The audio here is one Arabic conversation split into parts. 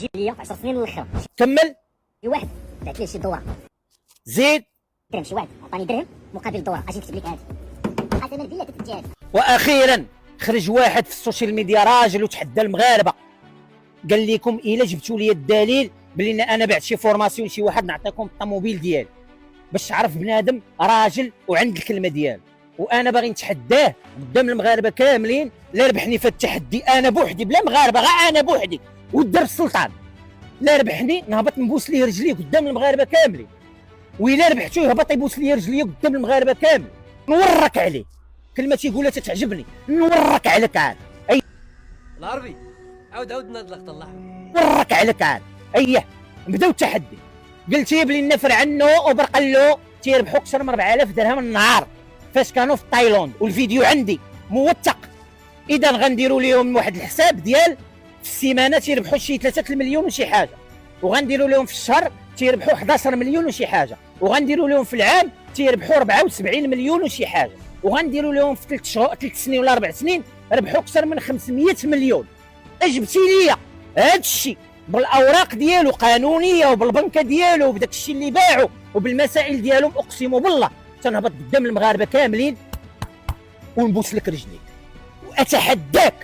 تجيب ليا في 10 سنين الاخر كمل. شي واحد بعت ليه شي دورة زيد. درهم، شي واحد عطاني درهم مقابل الدورة، اجي نكتب لك هذه قسما بالله كتبت هذه. واخيرا خرج واحد في السوشيال ميديا راجل وتحدى المغاربه، قال لكم الا جبتوا لي الدليل بلي انا بعت شي فورماسيون لشي واحد نعطيكم الطوموبيل ديالي، باش تعرف بنادم راجل وعند الكلمه ديالو. وانا باغي نتحداه قدام المغاربه كاملين، لا ربحني في التحدي انا بوحدي بلا مغاربه، غير انا بوحدي والدرب السلطان، لا ربحني نهبط نبوس ليه رجليه قدام المغاربه كاملين، وإلا ربحتو يهبط يبوس لي رجليه قدام المغاربه كامل، نورك عليه. كلمه تيقولها تتعجبني، نورك عليك عاد. اي العربي عاود نضلق طلع نورك عليك عاد. اييه نبداو التحدي. قلتي بلي النفر عنه وبرقلو تيربحوا اكثر من 4000 درهم النهار فاش كانوا في تايلاند، والفيديو عندي موثق. اذا غنديروا لهم واحد الحساب ديال في السيمانه تيربحوا شي 3 المليون وشي حاجه، وغنديروا لهم في الشهر تيربحوا 11 مليون وشي حاجه، وغنديروا لهم في العام تيربحوا 74 مليون وشي حاجه، وغنديروا لهم في 3 سنين ولا 4 سنين ربحوا اكثر من 500 مليون. اجبتي ليا هذا الشيء بالاوراق ديالو قانونيه وبالبنكه ديالو وبداك الشيء اللي باعوا وبالمسائل ديالهم، اقسم بالله تنهبط قدام المغاربه كاملين ونبوس لك رجليك. واتحداك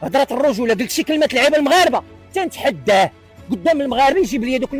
هضره الرجوله، قلت شي كلمه لعيبه المغاربه تنتحداه قدام المغاربه يجيب لي دوك